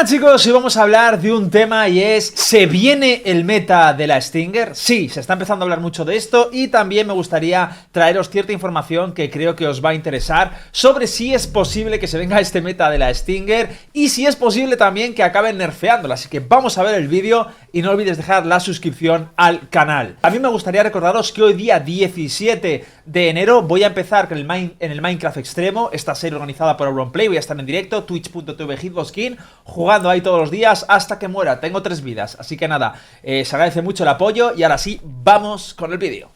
Buenas chicos, hoy vamos a hablar de un tema y es ¿se viene el meta de la Stinger? Sí, se está empezando a hablar mucho de esto y también me gustaría traeros cierta información que creo que os va a interesar sobre si es posible que se venga este meta de la Stinger y si es posible también que acaben nerfeándola. Así que vamos a ver el vídeo y no olvides dejar la suscripción al canal. A mí me gustaría recordaros que hoy día 17 de enero voy a empezar en el Minecraft Extremo, esta serie organizada por Auronplay. Voy a estar en directo, twitch.tv Hitboxking, jugando ahí todos los días hasta que muera. Tengo 3 vidas, así que nada, se agradece mucho el apoyo y ahora sí, vamos con el vídeo.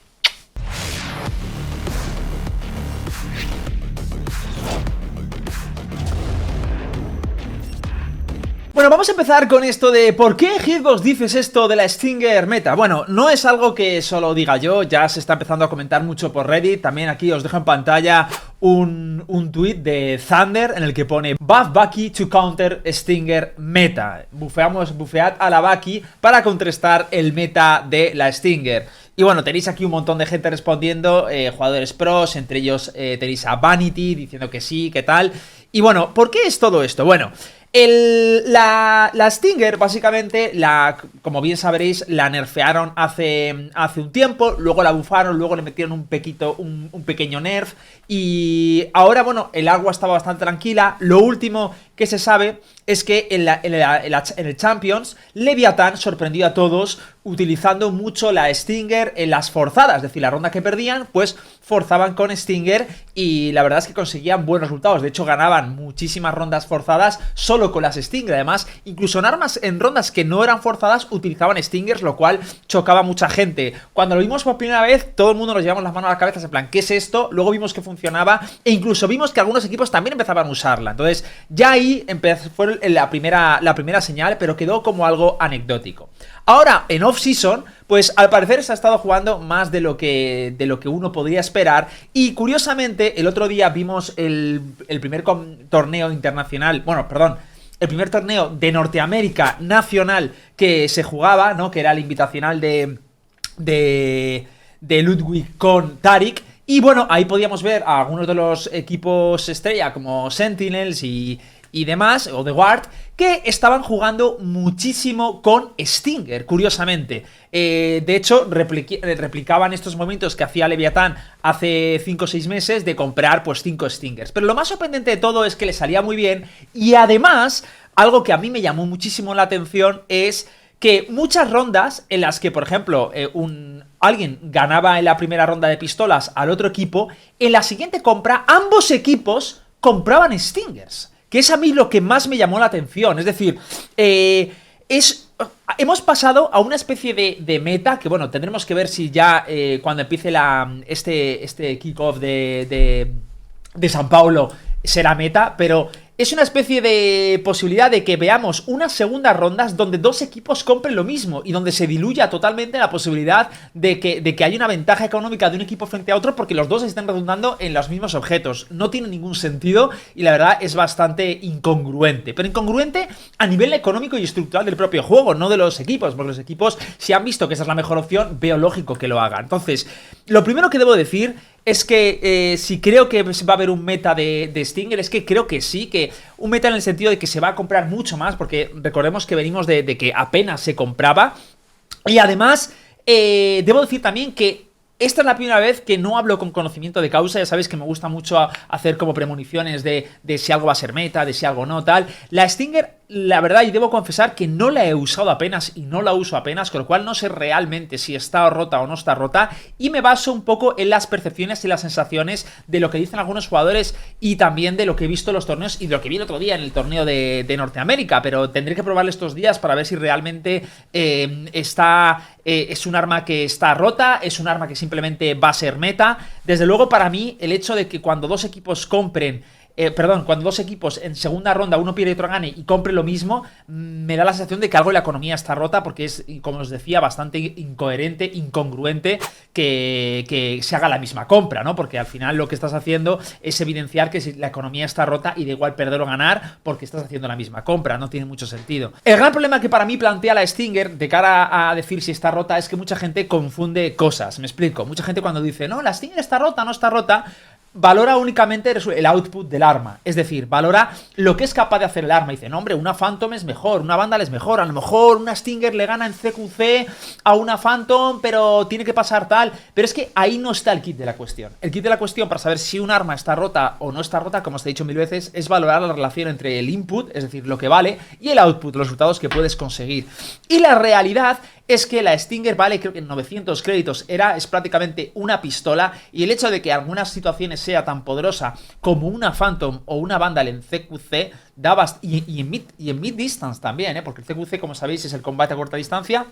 Bueno, vamos a empezar con esto de ¿por qué Hitbox dices esto de la Stinger meta? Bueno, no es algo que solo diga yo, ya se está empezando a comentar mucho por Reddit. También aquí os dejo en pantalla un tweet de Thunder en el que pone Buff Bucky to counter Stinger meta. Bufead a la Bucky para contrastar el meta de la Stinger. Y bueno, tenéis aquí un montón de gente respondiendo, jugadores pros, entre ellos tenéis a Vanity diciendo que sí, que tal. Y bueno, ¿por qué es todo esto? Bueno, la Stinger, básicamente, como bien sabréis, la nerfearon hace un tiempo, luego la bufaron, luego le metieron un pequeño nerf, y ahora, bueno, el agua estaba bastante tranquila. Lo último que se sabe es que en el Champions, Leviathan sorprendió a todos utilizando mucho la Stinger en las forzadas, es decir, la ronda que perdían, pues forzaban con Stinger y la verdad es que conseguían buenos resultados. De hecho, ganaban muchísimas rondas forzadas solo con las Stinger. Además, incluso en rondas que no eran forzadas utilizaban Stingers, lo cual chocaba a mucha gente. Cuando lo vimos por primera vez, todo el mundo nos llevamos las manos a la cabeza en plan, ¿qué es esto? Luego vimos que funcionaba e incluso vimos que algunos equipos también empezaban a usarla. Entonces, ya ahí fue la primera señal, pero quedó como algo anecdótico. Ahora, en off-season, pues al parecer se ha estado jugando más de lo que uno podría esperar. Y curiosamente, el otro día vimos el primer torneo internacional, bueno, perdón, el primer torneo de Norteamérica nacional que se jugaba, ¿no? Que era el invitacional de Ludwig con Tarik. Y bueno, ahí podíamos ver a algunos de los equipos estrella como Sentinels y demás, o The Ward, que estaban jugando muchísimo con Stinger, curiosamente. De hecho, replicaban estos movimientos que hacía Leviathan hace 5 o 6 meses de comprar pues 5 Stingers. Pero lo más sorprendente de todo es que le salía muy bien y además, algo que a mí me llamó muchísimo la atención es que muchas rondas en las que, por ejemplo, alguien ganaba en la primera ronda de pistolas al otro equipo, en la siguiente compra ambos equipos compraban Stingers. Que es a mí lo que más me llamó la atención. Es decir, hemos pasado a una especie de meta que, bueno, tendremos que ver si ya cuando empiece este kickoff de San Paulo será meta, pero es una especie de posibilidad de que veamos unas segundas rondas donde dos equipos compren lo mismo y donde se diluya totalmente la posibilidad de que haya una ventaja económica de un equipo frente a otro porque los dos estén redundando en los mismos objetos. No tiene ningún sentido y la verdad es bastante incongruente. Pero incongruente a nivel económico y estructural del propio juego, no de los equipos, porque los equipos, si han visto que esa es la mejor opción, veo lógico que lo hagan. Entonces, lo primero que debo decir es que si creo que va a haber un meta de Stinger, es que creo que sí, que un meta en el sentido de que se va a comprar mucho más, porque recordemos que venimos de que apenas se compraba. Y además, debo decir también que esta es la primera vez que no hablo con conocimiento de causa. Ya sabéis que me gusta mucho hacer como premoniciones de si algo va a ser meta, de si algo no, tal. La Stinger, la verdad, y debo confesar que no la he usado apenas y no la uso apenas, con lo cual no sé realmente si está rota o no está rota, y me baso un poco en las percepciones y las sensaciones de lo que dicen algunos jugadores y también de lo que he visto en los torneos y de lo que vi el otro día en el torneo de Norteamérica, pero tendré que probarlo estos días para ver si realmente es un arma que está rota, es un arma que simplemente va a ser meta. Desde luego, para mí, el hecho de que cuando dos equipos compren cuando dos equipos en segunda ronda, uno pierde y otro gane y compre lo mismo, me da la sensación de que algo en la economía está rota, porque es, como os decía, bastante incoherente, incongruente que se haga la misma compra, ¿no? Porque al final lo que estás haciendo es evidenciar que si la economía está rota y da igual perder o ganar porque estás haciendo la misma compra, no tiene mucho sentido. El gran problema que para mí plantea la Stinger de cara a decir si está rota es que mucha gente confunde cosas, me explico. Mucha gente cuando dice, no, la Stinger está rota, no está rota, valora únicamente el output del arma. Es decir, valora lo que es capaz de hacer el arma. Dice, no, hombre, una Phantom es mejor, una Vandal es mejor. A lo mejor una Stinger le gana en CQC a una Phantom, pero tiene que pasar tal. Pero es que ahí no está el kit de la cuestión. El kit de la cuestión para saber si un arma está rota o no está rota, como os he dicho 1000 veces, es valorar la relación entre el input, es decir, lo que vale, y el output, los resultados que puedes conseguir. Y la realidad es que la Stinger vale, creo que 900 créditos, es prácticamente una pistola, y el hecho de que en algunas situaciones sea tan poderosa como una Phantom o una Vandal en CQC, y en mid distance también, porque el CQC, como sabéis, es el combate a corta distancia,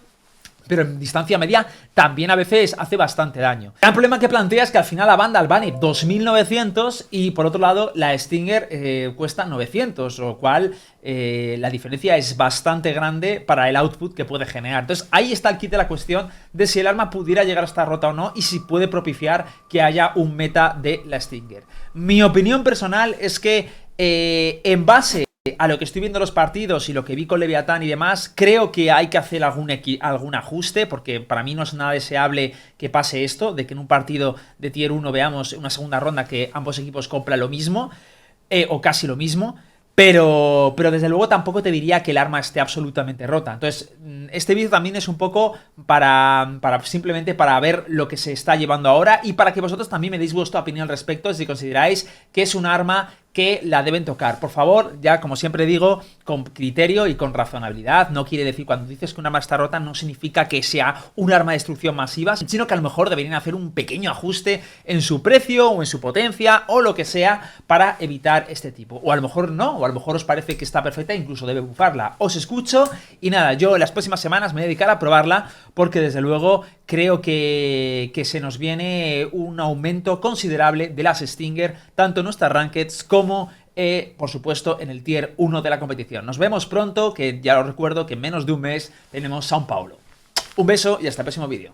pero en distancia media también a veces hace bastante daño. El problema que plantea es que al final la Vandal vale 2900 y por otro lado la Stinger cuesta 900, lo cual la diferencia es bastante grande para el output que puede generar. Entonces ahí está el kit de la cuestión de si el arma pudiera llegar a estar rota o no y si puede propiciar que haya un meta de la Stinger. Mi opinión personal es que en base a lo que estoy viendo en los partidos y lo que vi con Leviatán y demás, creo que hay que hacer algún ajuste, porque para mí no es nada deseable que pase esto, de que en un partido de Tier 1 veamos una segunda ronda que ambos equipos compran lo mismo, o casi lo mismo. Pero desde luego tampoco te diría que el arma esté absolutamente rota. Entonces, este vídeo también es un poco simplemente para ver lo que se está llevando ahora y para que vosotros también me deis vuestra opinión al respecto si consideráis que es un arma que la deben tocar. Por favor, ya como siempre digo, con criterio y con razonabilidad. No quiere decir, cuando dices que un arma está rota, no significa que sea un arma de destrucción masiva, sino que a lo mejor deberían hacer un pequeño ajuste en su precio o en su potencia o lo que sea para evitar este tipo. O a lo mejor no, o a lo mejor os parece que está perfecta e incluso debe bufarla. Os escucho y nada, yo en las próximas semanas me voy a dedicar a probarla porque desde luego creo que se nos viene un aumento considerable de las Stinger, tanto en nuestras rankeds como, por supuesto, en el Tier 1 de la competición. Nos vemos pronto, que ya os recuerdo que en menos de un mes tenemos São Paulo. Un beso y hasta el próximo vídeo.